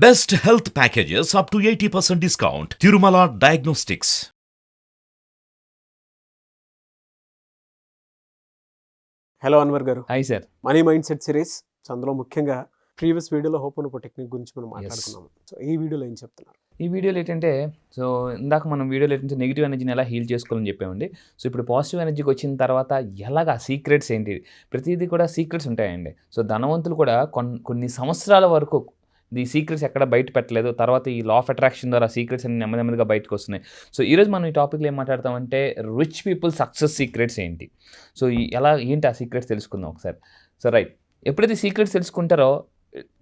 Best health packages up to 80% discount. Tirumala Diagnostics. Hello Anwar garu, hi sir. Money mind set series. అందులో ముఖ్యంగా previous వీడియోలో హోపోనోపో technique గురించి మనం మాట్లాడుకున్నాము. సో ఈ వీడియోలో ఏం చెప్తున్నారు? ఈ వీడియోలో ఏంటంటే, ఇందాక మనం వీడియోలో ఏంటంటే నెగిటివ్ ఎనర్జీని ఎలా హీల్ చేసుకోవాలని చెప్పామండి. సో ఇప్పుడు పాజిటివ్ ఎనర్జీకి వచ్చిన తర్వాత ఎలాగా సీక్రెట్స్ ఏంటి, ప్రతిదీ కూడా సీక్రెట్స్ ఉంటాయండి. సో ధనవంతులు కూడా కొన్ని సంవత్సరాల వరకు ఈ సీక్రెట్స్ ఎక్కడ బయట పెట్టలేదు. తర్వాత ఈ లా ఆఫ్ అట్రాక్షన్ ద్వారా సీక్రెట్స్ అన్ని నెమ్మదిగా బయటకు వస్తున్నాయి. సో ఈరోజు మనం ఈ టాపిక్లో ఏం మాట్లాడతామంటే, రిచ్ పీపుల్ సక్సెస్ సీక్రెట్స్ ఏంటి, సో ఏంటి ఆ సీక్రెట్స్ తెలుసుకుందాం ఒకసారి. సో రైట్, ఎప్పుడైతే సీక్రెట్స్ తెలుసుకుంటారో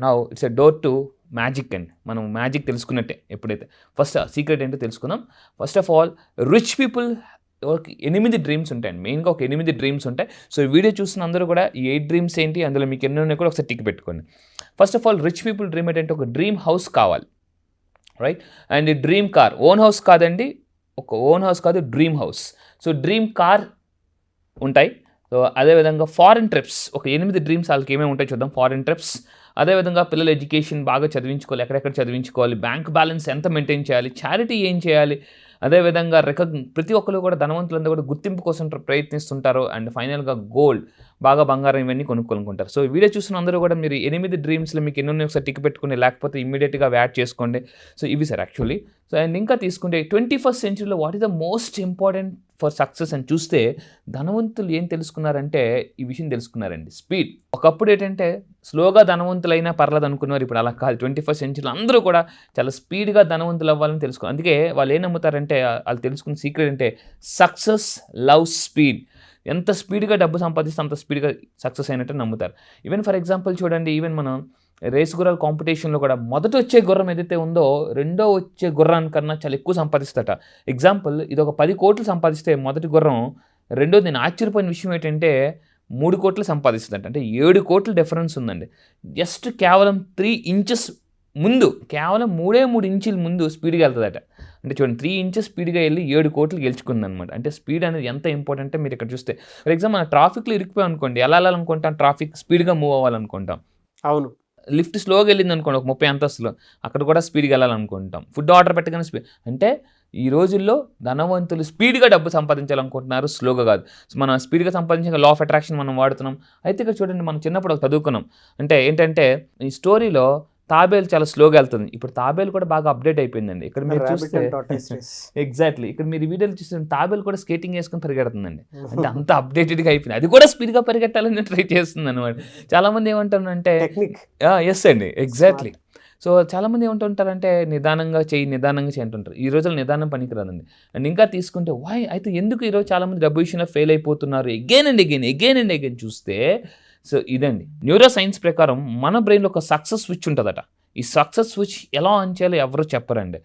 now it's a door to magic అండి. మనం మ్యాజిక్ తెలుసుకున్నట్టే. ఎప్పుడైతే ఫస్ట్ సీక్రెట్ ఏంటో తెలుసుకుందాం. First of all, rich people 8 dreams ఉంటాయండి. మెయిన్గా ఒక 8 డ్రీమ్స్ ఉంటాయి. సో ఈ వీడియో చూసిన అందరూ కూడా ఈ 8 డ్రీమ్స్ ఏంటి, అందులో మీకు ఎన్ని ఉన్నాయి కూడా ఒకసారి టిక్ పెట్టుకోండి. First of all, rich people dream ఏంటంటే ఒక డ్రీమ్ హౌస్ కావాలి, రైట్? అండ్ ఈ డ్రీమ్ కార్, ఓన్ హౌస్ కాదండి, ఒక ఓన్ హౌస్ కాదు, dream house. So dream car ఉంటాయి. సో అదేవిధంగా ఫారిన్ ట్రిప్స్, ఒక 8 డ్రీమ్స్ వాళ్ళకి ఏమేమి ఉంటాయి చూద్దాం. ఫారిన్ ట్రిప్స్, అదేవిధంగా పిల్లల ఎడ్యుకేషన్ బాగా చదివించుకోవాలి, ఎక్కడెక్కడ చదివించుకోవాలి, బ్యాంక్ బ్యాలెన్స్ ఎంత మెయింటైన్ చేయాలి, చారిటీ ఏం చేయాలి, అదేవిధంగా ప్రతి ఒక్కరు కూడా ధనవంతులందరూ కూడా గుర్తింపు కోసం ప్రయత్నిస్తుంటారు. అండ్ ఫైనల్గా గోల్డ్, బాగా బంగారం, ఇవన్నీ కొనుక్కుంటారు. సో ఈ వీడియో చూసిన అందరూ కూడా మీరు 8 డ్రీమ్స్లో మీకు ఎన్ని ఒకసారి టిక్ పెట్టుకుని, లేకపోతే ఇమీడియట్గా యాడ్ చేసుకోండి. సో ఇవి సార్ యాక్చువల్లీ. సో అండ్ ఇంకా తీసుకుంటే 21st సెంచరీలో what is the most important for success అని చూస్తే, ధనవంతులు ఏం తెలుసుకున్నారంటే ఈ విషయం తెలుసుకున్నారండి, స్పీడ్. ఒకప్పుడు ఏంటంటే స్లోగా ధనవంతులైనా పర్లేదు అనుకున్నారు, ఇప్పుడు అలా కాదు. 21st సెంచరీలో అందరూ కూడా చాలా స్పీడ్గా ధనవంతులు అవ్వాలని తెలుసుకున్నారు. అందుకే వాళ్ళు ఏం నమ్ముతారంటే, వాళ్ళు తెలుసుకున్న సీక్రెట్ అంటే సక్సెస్ లవ్ స్పీడ్. ఎంత స్పీడ్గా డబ్బు సంపాదిస్తే అంత స్పీడ్గా సక్సెస్ అయినట్టు నమ్ముతారు. ఈవెన్ ఫర్ ఎగ్జాంపుల్ చూడండి, ఈవెన్ మనం రేసు గుర్రాల కాంపిటీషన్లో కూడా మొదట వచ్చే గుర్రం ఏదైతే ఉందో రెండో వచ్చే గుర్రానికన్నా చాలా ఎక్కువ సంపాదిస్తట. ఎగ్జాంపుల్, ఇది ఒక 10 కోట్లు సంపాదిస్తే మొదటి గుర్రం, రెండోది నేను ఆశ్చర్యపోయిన విషయం ఏంటంటే 3 కోట్లు సంపాదిస్తుందంట. అంటే 7 కోట్ల డిఫరెన్స్ ఉందండి. జస్ట్ కేవలం 3 ఇంచెస్ ముందు, కేవలం 3 ఇంచుల ముందు స్పీడ్గా వెళ్తుందట. అంటే చూడండి, 3 ఇంచెస్ స్పీడ్గా వెళ్ళి 7 కోట్లు గెలుచుకుందనమాట. అంటే స్పీడ్ అనేది ఎంత ఇంపార్టెంట్ అంటే, మీరు ఇక్కడ చూస్తే ఫర్ ఎగ్జాంపుల్ మన ట్రాఫిక్లో ఇరికిపోయాం అనుకోండి, ఎలా వెళ్ళాలనుకుంటాం, ట్రాఫిక్ స్పీడ్గా మూవ్ అవ్వాలనుకుంటాం. అవును. లిఫ్ట్ స్లోగా వెళ్ళింది అనుకోండి, ఒక 30 అంతస్తులు, అక్కడ కూడా స్పీడ్గా వెళ్ళాలనుకుంటాం. ఫుడ్ ఆర్డర్ పెట్టగానే స్పీడ్. అంటే ఈ రోజుల్లో ధనవంతులు స్పీడ్గా డబ్బు సంపాదించాలనుకుంటున్నారు, స్లోగా కాదు. సో మనం స్పీడ్గా సంపాదించే లా ఆఫ్ అట్రాక్షన్ మనం వాడుతున్నాం. అయితే ఇక్కడ చూడండి, మనం చిన్నప్పుడు చదువుకున్నాం. అంటే ఏంటంటే ఈ స్టోరీలో తాబేలు చాలా స్లోగా వెళ్తుంది. ఇప్పుడు తాబేలు కూడా బాగా అప్డేట్ అయిపోయిందండి. ఇక్కడ మీరు చూస్తే ఎగ్జాక్ట్లీ, ఇక్కడ మీరు వీడియోలు చూస్తే తాబేలు కూడా స్కేటింగ్ వేసుకొని పరిగెడుతుందండి. అంటే అంత అప్డేటెడ్గా అయిపోయింది. అది కూడా స్పీడ్గా పరిగెట్టాలని ట్రై చేస్తుంది అనమాట. చాలామంది ఏమంటారంటే ఎస్ అండి, ఎగ్జాక్ట్లీ. సో చాలామంది ఏమంటుంటారంటే నిదానంగా చేయి అంటుంటారు. ఈ రోజుల్లో నిదానం పనికిరాదండి. అండ్ ఇంకా తీసుకుంటే అయితే ఎందుకు ఈరోజు చాలామంది డబ్బు విషయంలో ఫెయిల్ అయిపోతున్నారు ఎగైన్ అండ్ అగైన్ చూస్తే, సో ఇదండి, న్యూరో సైన్స్ ప్రకారం మన బ్రెయిన్లో ఒక సక్సెస్ స్విచ్ ఉంటుందట. ఈ సక్సెస్ స్విచ్ ఎలా ఆన్ చేయాలో ఎవరు చెప్పరండి.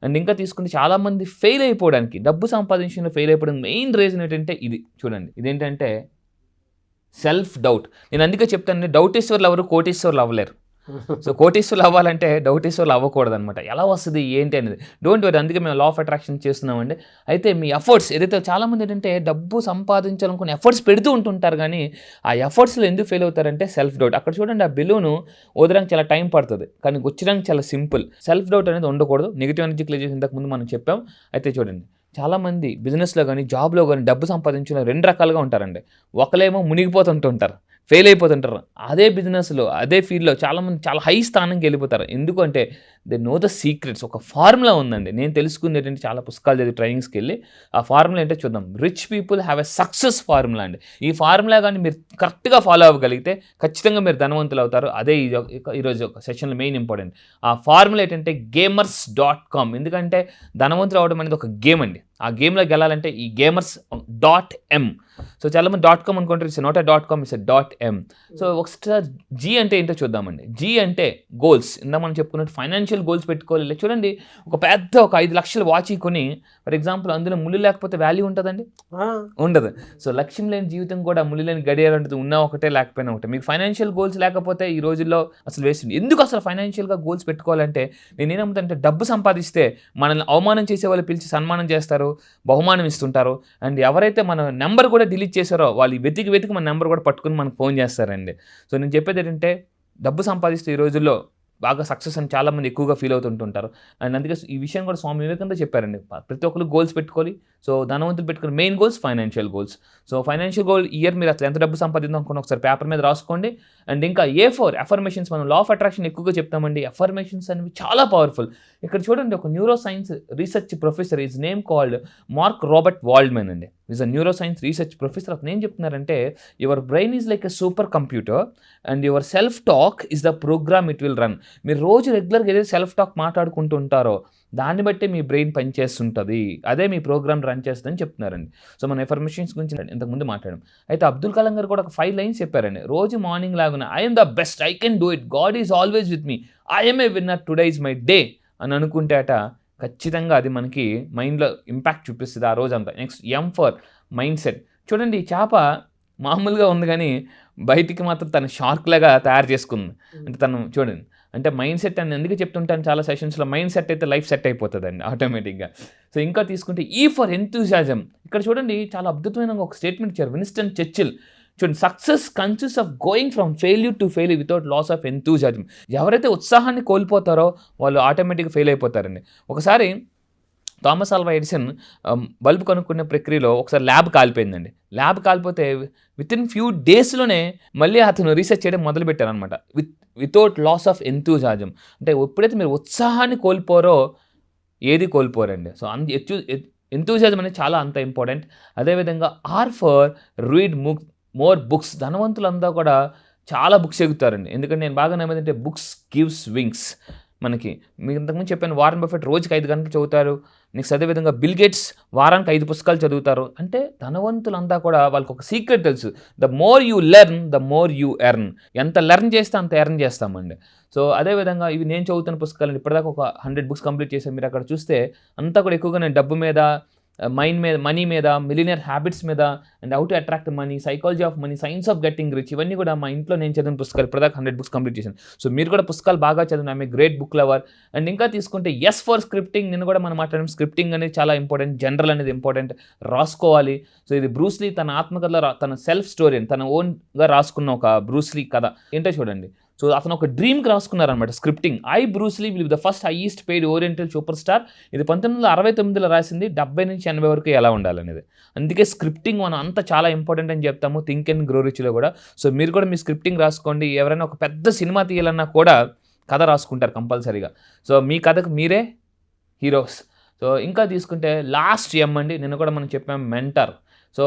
అండ్ ఇంకా తీసుకుంటే చాలామంది ఫెయిల్ అయిపోవడానికి, డబ్బు సంపాదించడంలో ఫెయిల్ అయిపోవడానికి మెయిన్ రీజన్ ఏంటంటే ఇది చూడండి, ఇదేంటంటే సెల్ఫ్ డౌట్. నేను అందుకే చెప్తాను, డౌటేశ్వర్లు ఎవరు కోటేశ్వర్లు అవ్వలేరు. సో కోటీశ్వర్లు అవ్వాలంటే డౌటీశ్వర్లు అవ్వకూడదు అనమాట. ఎలా వస్తుంది ఏంటి అనేది డోంట్ వరీ. అందుకే మేము లా ఆఫ్ అట్రాక్షన్ చేస్తున్నామండి. అయితే మీ ఎఫర్ట్స్ ఏదైతే, చాలామంది ఏంటంటే డబ్బు సంపాదించాలనుకుని ఎఫర్ట్స్ పెడుతూ ఉంటుంటారు, కానీ ఆ ఎఫర్ట్స్లో ఎందుకు ఫెయిల్ అవుతారంటే సెల్ఫ్ డౌట్. అక్కడ చూడండి, ఆ బెలూను వదలడానికి చాలా టైం పడుతుంది, కానీ గుచ్చడానికి చాలా సింపుల్. సెల్ఫ్ డౌట్ అనేది ఉండకూడదు. నెగిటివ్ ఎనర్జీ క్లియర్ చేసి ఇంతకుముందు మనం చెప్పాం. అయితే చూడండి, చాలామంది బిజినెస్లో కానీ జాబ్లో కానీ డబ్బు సంపాదించిన 2 రకాలుగా ఉంటారండి. ఒకలేమో మునిగిపోతుంటారు, ఫెయిల్ అయిపోతుంటారు. అదే బిజినెస్లో, అదే ఫీల్డ్లో చాలామంది చాలా హై స్థానంకి వెళ్ళిపోతారు. ఎందుకంటే దే నో ద సీక్రెట్స్. ఒక ఫార్ములా ఉందండి. నేను తెలుసుకుంది ఏంటంటే, చాలా పుస్తకాలు చదివి ట్రైనింగ్స్కి వెళ్ళి ఆ ఫార్ములా ఏంటో చూద్దాం. Rich people have a success formula అండి. ఈ ఫార్ములా కానీ మీరు కరెక్ట్గా ఫాలో అవ్వగలిగితే ఖచ్చితంగా మీరు ధనవంతులు అవుతారు. అదే ఈరోజు ఒక సెషన్లో మెయిన్ ఇంపార్టెంట్. ఆ ఫార్ములా ఏంటంటే gamers.com. ఎందుకంటే ధనవంతులు అవడం అనేది ఒక గేమ్ అండి. ఆ గేమ్లోకి వెళ్ళాలంటే ఈ gamers.m. సో చాలామంది .com అనుకుంటారు. It's not .com, it's .m. So ఒకసారి జీ అంటే ఏంటో చూద్దామండి. జీ అంటే గోల్స్. ఇందా మనం చెప్పుకున్నట్టు ఫైనాన్షియల్ గోల్స్ పెట్టుకోవాలి. చూడండి, ఒక 5 లక్షల వాచ్ కొని, ఫర్ ఎగ్జాంపుల్, అందులో ముళ్ళు లేకపోతే వాల్యూ ఉంటుందండి? ఉండదు. సో లక్ష్యం లేని జీవితం కూడా ముళ్ళు లేని గడియారం ఉంటుంది. ఉన్నా ఒకటే, లేకపోయినా ఒకటే. మీకు ఫైనాన్షియల్ గోల్స్ లేకపోతే ఈ రోజుల్లో అసలు వేస్ట్. ఎందుకు అసలు ఫైనాన్షియల్గా గోల్స్ పెట్టుకోవాలంటే, నేనేం నమ్ముతానంటే, డబ్బు సంపాదిస్తే మనల్ని అవమానం చేసే వాళ్ళు పిలిచి సన్మానం చేస్తారు, బహుమానం ఇస్తుంటారు. అండ్ ఎవరైతే మన నెంబర్ కూడా డిలీట్ చేశారో వాళ్ళు వెతికి మన నెంబర్ కూడా పట్టుకుని మనకు ఫోన్ చేస్తారండి. సో నేను చెప్పేది ఏంటంటే, డబ్బు సంపాదిస్తే ఈ రోజుల్లో బాగా సక్సెస్ అని చాలామంది ఎక్కువగా ఫీల్ అవుతుంటుంటారు. అండ్ అందుకే ఈ విషయం కూడా స్వామి వివేకానంద చెప్పారండి. ప్రతి ఒక్కరు గోల్స్ పెట్టుకోవాలి. సో ధనవంతులు పెట్టుకునే main goals financial goals. So financial goal year మీరు అసలు ఎంత డబ్బు సంపాదిద్దాం అనుకున్న ఒకసారి పేపర్ మీద రాసుకోండి. అండ్ ఇంకా A4 అఫర్మేషన్స్, మనం లా ఆఫ్ అట్రాక్షన్ ఎక్కువగా చెప్తామండి. అఫర్మేషన్స్ అనేవి చాలా పవర్ఫుల్. ఇక్కడ చూడండి, ఒక neuroscience research professor, his name called Mark Robert Waldman అండి. Is a neuroscience research professor. అతను ఏం చెప్తున్నారంటే, your brain is like a super computer and your self talk is the program it will run. మీరు రోజు రెగ్యులర్గా ఏదైతే self talk మాట్లాడుకుంటూ ఉంటారో దాన్ని బట్టి మీ బ్రెయిన్ పనిచేస్తుంటుంది, అదే మీ ప్రోగ్రామ్ రన్ చేస్తుందని చెప్తున్నారండి. సో మన ఇన్ఫర్మేషన్స్ గురించి ఇంతకుముందు మాట్లాడాం. అయితే అబ్దుల్ కలాం గారు కూడా ఒక 5 లైన్స్ చెప్పారండి. రోజు మార్నింగ్ లాగున I'm the best, I can do it, God is always with me, I'm a winner, today is my day అని అనుకుంటే ఖచ్చితంగా అది మనకి మైండ్లో ఇంపాక్ట్ చూపిస్తుంది ఆ రోజంతా. Next M for mind set. చూడండి, ఈ చేప మామూలుగా ఉంది కానీ బయటికి మాత్రం తన షార్క్ లాగా తయారు చేసుకుంది. అంటే తను చూడండి, అంటే మైండ్ సెట్ అని ఎందుకు చెప్తుంటాను చాలా సెషన్స్లో, మైండ్ సెట్ అయితే లైఫ్ సెట్ అయిపోతుందండి ఆటోమేటిక్గా. సో ఇంకా తీసుకుంటే E ఫర్ ఎంతూజియాజం. ఇక్కడ చూడండి, చాలా అద్భుతమైన ఒక స్టేట్మెంట్ ఇచ్చారు విన్స్టన్ చర్చిల్. చూడండి, success consist of going from failure to failure without loss of enthusiasm. ఎవరైతే ఉత్సాహాన్ని కోల్పోతారో వాళ్ళు ఆటోమేటిక్గా ఫెయిల్ అయిపోతారండి. ఒకసారి థామస్ ఆల్వా ఎడిసన్ బల్బు కనుక్కునే ప్రక్రియలో ఒకసారి ల్యాబ్ కాలిపోయిందండి. ల్యాబ్ కాలిపోతే వితిన్ ఫ్యూ డేస్లోనే మళ్ళీ అతను రీసెర్చ్ చేయడం మొదలుపెట్టారనమాట, వితౌట్ లాస్ ఆఫ్ ఎంతూజియాజం. అంటే ఎప్పుడైతే మీరు ఉత్సాహాన్ని కోల్పోరో ఏది కోల్పోరండి. సో ఎంతూజియాజం అనేది చాలా అంత ఇంపార్టెంట్. అదేవిధంగా R for read more books. ధనవంతులంతా కూడా చాలా బుక్స్ ఎగుతారండి. ఎందుకంటే నేను బాగా నమ్మేదంటే బుక్స్ గివ్స్ వింగ్స్. మనకి మీకు ఇంతకుముందు చెప్పాను, వారన్ బఫెట్ రోజుకి 5 గంటలు చదువుతారు. నెక్స్ట్ అదేవిధంగా బిల్ గేట్స్ వారానికి 5 పుస్తకాలు చదువుతారు. అంటే ధనవంతులంతా కూడా వాళ్ళకి ఒక సీక్రెట్ తెలుసు, the more you learn the more you earn. ఎంత లెర్న్ చేస్తే అంత ఎర్న్ చేస్తామండి. సో అదేవిధంగా ఇవి నేను చదువుతున్న పుస్తకాలు ఇప్పటిదాకా ఒక 100 బుక్స్ కంప్లీట్ చేశాను. మీరు అక్కడ చూస్తే అంతా కూడా ఎక్కువగా నేను డబ్బు మీద, మైండ్ మీద, మనీ మీద, మిలినియర్ హ్యాబిట్స్ మీద, and how to attract money, psychology of money, science of getting rich, ఇవన్నీ కూడా మా ఇంట్లో నేను చదివిన పుస్తకాలు. ఇప్పటిదాకా 100 బుక్స్ కంప్లీట్ చేశాను. సో మీరు కూడా పుస్తకాలు బాగా చదివిన ఆమె గ్రేట్ బుక్ లవర్. అండ్ ఇంకా తీసుకుంటే S ఫర్ స్క్రిప్టింగ్. నేను కూడా మనం మాట్లాడడం, స్క్రిప్టింగ్ అనేది చాలా ఇంపార్టెంట్, జనరల్ అనేది ఇంపార్టెంట్, రాసుకోవాలి. సో ఇది బ్రూస్లీ తన ఆత్మకథలో తన సెల్ఫ్ స్టోరీ తన ఓన్గా రాసుకున్న ఒక బ్రూస్లీ కథ ఏంటో చూడండి. సో అతను ఒక డ్రీమ్కి రాసుకున్నారనమాట scripting. Bruce Lee will be the first highest paid oriental super star. ఇది 1969లో రాసింది. 70 నుంచి 80 వరకు ఎలా ఉండాలనేది. అందుకే స్క్రిప్టింగ్ మనం అంత చాలా ఇంపార్టెంట్ అని చెప్తాము థింక్ అండ్ గ్రో రిచ్లో కూడా. సో మీరు కూడా మీ స్క్రిప్టింగ్ రాసుకోండి. ఎవరైనా ఒక పెద్ద సినిమా తీయాలన్నా కూడా కథ రాసుకుంటారు కంపల్సరీగా. సో మీ కథకు మీరే హీరోస్. సో ఇంకా తీసుకుంటే లాస్ట్ M అండి. నిన్న కూడా మనం చెప్పాం మెంటర్. సో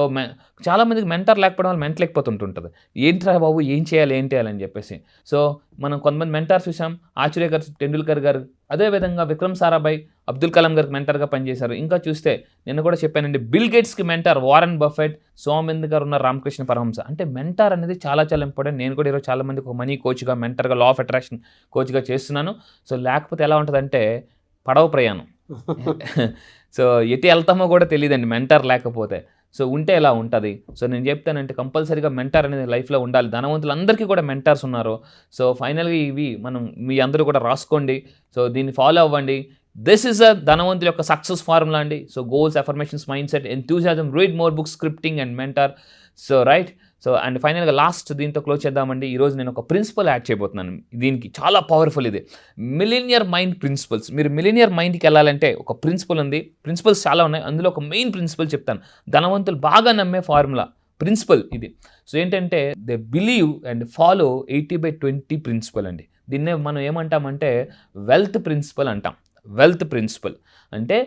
చాలామందికి మెంటర్ లేకపోవడం వల్ల మెంటల్ అయిపోతుంటుంది. ఏంట్రా బాబు ఏం చేయాలని చెప్పేసి. సో మనం కొంతమంది మెంటర్స్ చూసాం, ఆచార్య గారు, టెండూల్కర్ గారు, అదేవిధంగా విక్రమ్ సారాభాయ్, అబ్దుల్ కలాం గారికి మెంటర్గా పనిచేశారు. ఇంకా చూస్తే నిన్న కూడా చెప్పానండి, bill గేట్స్కి mentor Warren Buffett, Somendra గారు ఉన్న రామకృష్ణ పరమహంస. అంటే మెంటర్ అనేది చాలా చాలా ఇంపార్టెంట్. నేను కూడా ఈరోజు చాలామందికి ఒక మనీ కోచ్గా, మెంటర్గా, లా ఆఫ్ అట్రాక్షన్ కోచ్గా చేస్తున్నాను. సో లేకపోతే ఎలా ఉంటుందంటే పడవ ప్రయాణం. సో ఎటు వెళ్తామో కూడా తెలియదండి మెంటర్ లేకపోతే. సో ఉంటే ఎలా ఉంటుంది. సో నేను చెప్తానంటే కంపల్సరీగా మెంటర్ అనేది లైఫ్లో ఉండాలి. ధనవంతులందరికీ కూడా మెంటర్స్ ఉన్నారు. సో ఫైనల్గా ఇవి మనం మీ అందరూ కూడా రాసుకోండి. సో దీన్ని ఫాలో అవ్వండి. దిస్ ఈజ్ అ ధనవంతుల యొక్క సక్సెస్ ఫార్ములా అండి. So goals, affirmations, mind set, enthusiasm, read more books, scripting and mentor. So right. So and ఫైనల్గా లాస్ట్ దీంతో క్లోజ్ చేద్దామండి. ఈరోజు నేను ఒక ప్రిన్సిపల్ యాడ్ చేయబోతున్నాను. దీనికి చాలా పవర్ఫుల్ ఇది, మిలీనియర్ మైండ్ ప్రిన్సిపల్స్. మీరు మిలీనియర్ మైండ్కి వెళ్ళాలంటే ఒక ప్రిన్సిపల్ ఉంది. ప్రిన్సిపల్స్ చాలా ఉన్నాయి, అందులో ఒక మెయిన్ ప్రిన్సిపల్ చెప్తాను. ధనవంతులు బాగా నమ్మే ఫార్ములా ప్రిన్సిపల్ ఇది. సో ఏంటంటే they believe and follow 80/20 principle అండి. దీన్నే మనం ఏమంటామంటే వెల్త్ ప్రిన్సిపల్ అంటాం. వెల్త్ ప్రిన్సిపల్ అంటే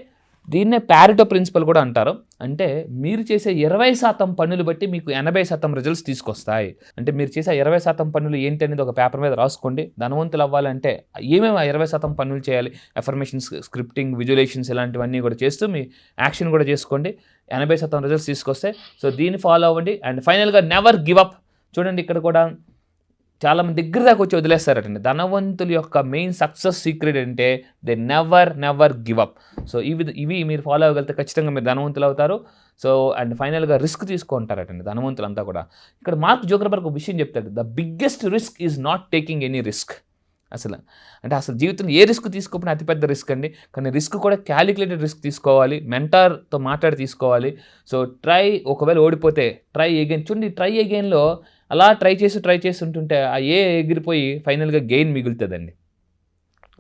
దీన్నే ప్యారెటో ప్రిన్సిపల్ కూడా అంటారు. అంటే మీరు చేసే 20% పనులు బట్టి మీకు 80% రిజల్ట్స్ తీసుకొస్తాయి. అంటే మీరు చేసే 20% పనులు ఏంటి అనేది ఒక పేపర్ మీద రాసుకోండి. ధనవంతులు అవ్వాలంటే ఏమేమి 20% పనులు చేయాలి, అఫర్మేషన్స్, స్క్రిప్టింగ్, విజువలైజేషన్స్ ఇలాంటివన్నీ కూడా చేస్తూ మీ యాక్షన్ కూడా చేసుకోండి. 80% రిజల్ట్స్ తీసుకొస్తాయి. సో దీన్ని ఫాలో అవ్వండి. అండ్ ఫైనల్గా నెవర్ గివ్ అప్. చూడండి ఇక్కడ కూడా చాలామంది దగ్గర దాకా వచ్చి వదిలేస్తారటండి. ధనవంతుల యొక్క మెయిన్ సక్సెస్ సీక్రెట్ అంటే they never give up. So ఇవి మీరు ఫాలో అవ్వగలిగితే ఖచ్చితంగా మీరు ధనవంతులు అవుతారు. సో అండ్ ఫైనల్గా రిస్క్ తీసుకుంటారటండి ధనవంతులంతా కూడా. ఇక్కడ మార్క్ జోకర్బర్గ్ ఒక విషయం చెప్తాడు, the biggest risk is not taking any risk. అసలు జీవితంలో ఏ రిస్క్ తీసుకోకపోయినా అతిపెద్ద రిస్క్ అండి. కానీ రిస్క్ కూడా క్యాలిక్యులేటెడ్ రిస్క్ తీసుకోవాలి, మెంటర్తో మాట్లాడి తీసుకోవాలి. సో ఒకవేళ ఓడిపోతే ట్రై అగైన్. చూడండి, ట్రై అగైన్లో అలా ట్రై చేసి ఉంటుంటే ఆ ఎగిరిపోయి ఫైనల్గా గెయిన్ మిగులుతుందండి.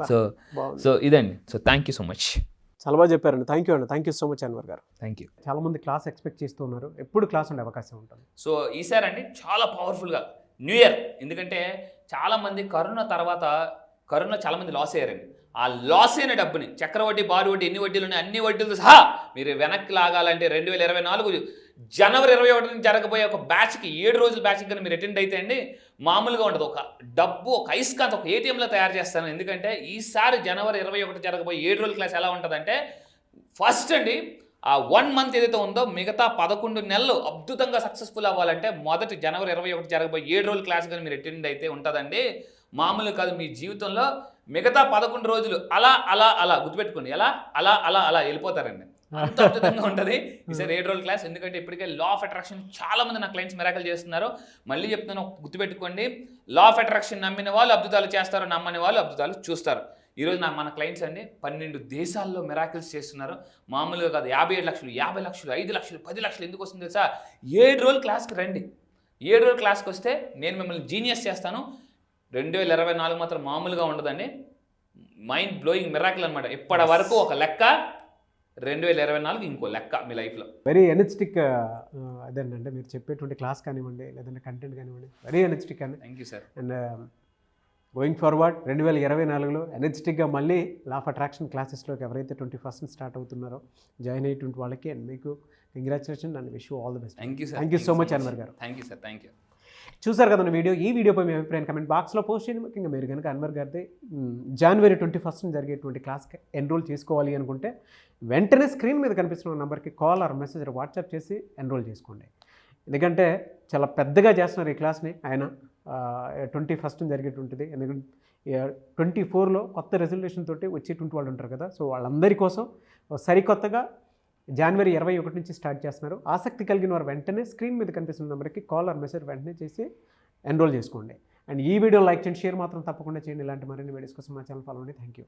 సో బాగుంది. సో ఇదండి. So thank you so much. చాలా బాగా చెప్పారండి. థ్యాంక్ యూ అండి. Thank you so much Anwar garu. Thank you. చాలా మంది క్లాస్ ఎక్స్పెక్ట్ చేస్తూ ఉన్నారు. ఎప్పుడు క్లాస్ ఉండే అవకాశం ఉంటుంది? సో ఈసారి అండి చాలా పవర్ఫుల్గా న్యూ ఇయర్, ఎందుకంటే చాలామంది కరోనా తర్వాత కరోనా చాలామంది లాస్ అయ్యారండి. ఆ లాస్ అయిన డబ్బుని చక్రవడ్డీ, బారు వడ్డీ, ఎన్ని వడ్డీలు ఉన్నాయి అన్ని వడ్డీలతో సహా మీరు వెనక్కి లాగాలంటే 2024 జనవరి 21 నుంచి జరగబోయే ఒక బ్యాచ్కి 7 రోజుల బ్యాచ్కి కానీ మీరు అటెండ్ అయితే అండి మామూలుగా ఉండదు. ఒక డబ్బు, ఒక ఐస్కాంత్, ఒక ఏటీఎంలో తయారు చేస్తాను. ఎందుకంటే ఈసారి జనవరి 21 జరగబోయే 7 రోజుల క్లాస్ ఎలా ఉంటుందంటే ఫస్ట్ అండి ఆ 1 మంత్ ఏదైతే ఉందో మిగతా 11 నెలలు అద్భుతంగా సక్సెస్ఫుల్ అవ్వాలంటే మొదటి జనవరి 21 జరగబోయే 7 రోజుల క్లాస్ కానీ మీరు అటెండ్ అయితే ఉంటుందండి. మామూలు కాదు. మీ జీవితంలో మిగతా 11 రోజులు అలా అలా అలా గుర్తుపెట్టుకోండి, ఎలా అలా అలా అలా వెళ్ళిపోతారండి. అంత అద్భుతంగా ఉంటుంది ఈసారి 7 రోజుల క్లాస్. ఎందుకంటే ఇప్పటికే లా ఆఫ్ అట్రాక్షన్ చాలా మంది నా క్లయింట్స్ మిరాకల్ చేస్తున్నారు. మళ్ళీ చెప్తున్నాను, గుర్తుపెట్టుకోండి, లా ఆఫ్ అట్రాక్షన్ నమ్మిన వాళ్ళు అద్భుతాలు చేస్తారు, నమ్మని వాళ్ళు అద్భుతాలు చూస్తారు. ఈరోజు మన క్లయింట్స్ అండి 12 దేశాల్లో మిరాకిల్స్ చేస్తున్నారు. మామూలుగా కాదు. 57 లక్షలు, 50 లక్షలు, 5 లక్షలు, 10 లక్షలు ఎందుకు వస్తుంది తెలుసా? 7 రోజుల క్లాస్కి రండి. 7 రోజుల క్లాస్కి వస్తే నేను మిమ్మల్ని జీనియస్ చేస్తాను. 2024 మాత్రం మామూలుగా ఉండదండి. మైండ్ బ్లోయింగ్ మిరాకిల్ అనమాట. ఇప్పటి వరకు ఒక లెక్క, 2024 ఇంకో లెక్క మీ లైఫ్లో. వెరీ ఎనర్జెటిక్ అదేనంటే మీరు చెప్పేటువంటి క్లాస్ కానివ్వండి, లేదంటే కంటెంట్ కానివ్వండి, వెరీ ఎనర్జెటిక్ అండి. Thank you sir. And going forward 2024లో ఎనర్జెటిక్గా మళ్ళీ లా ఆఫ్ అట్రాక్షన్ క్లాసెస్లోకి ఎవరైతే 21st స్టార్ట్ అవుతున్నారో జాయిన్ అయ్యేటువంటి వాళ్ళకి అండ్ మీకు congratulation and wish you all the best. Thank you sir. Thank you so much Anwar garu. Thank you sir. Thank you. చూసారు కదా వీడియో. ఈ వీడియోపై మీ అభిప్రాయం కమెంట్ బాక్స్లో పోస్ట్ చేయండి. ముఖ్యంగా మీరు కనుక అన్వర్ గారిది జనవరి 21 జరిగేటువంటి క్లాస్కి ఎన్రోల్ చేసుకోవాలి అనుకుంటే వెంటనే స్క్రీన్ మీద కనిపిస్తున్న నెంబర్కి కాల్ ఆర్ మెసేజ్ వాట్సాప్ చేసి ఎన్రోల్ చేసుకోండి. ఎందుకంటే చాలా పెద్దగా చేస్తున్నారు ఈ క్లాస్ని ఆయన. 21 జరిగేటువంటిది. ఎందుకంటే 24లో కొత్త రెజల్యూషన్ తోటి వచ్చేటువంటి వాళ్ళు ఉంటారు కదా, సో వాళ్ళందరి కోసం సరికొత్తగా జనవరి 21 నుంచి స్టార్ట్ చేస్తున్నారు. ఆసక్తి కలిగిన వారు వెంటనే స్క్రీన్ మీద కనిపిస్తున్న నెంబర్కి కాల్ ఆర్ మెసేజ్ వెంటనే చేసి ఎన్రోల్ చేసుకోండి. అండ్ ఈ వీడియో లైక్ చేయండి, షేర్ మాత్రం తప్పకుండా చేయండి. ఇలాంటి మరిన్ని వీడియోస్ కోసం మా ఛానల్ ఫాలో అవ్వండి. Thank you.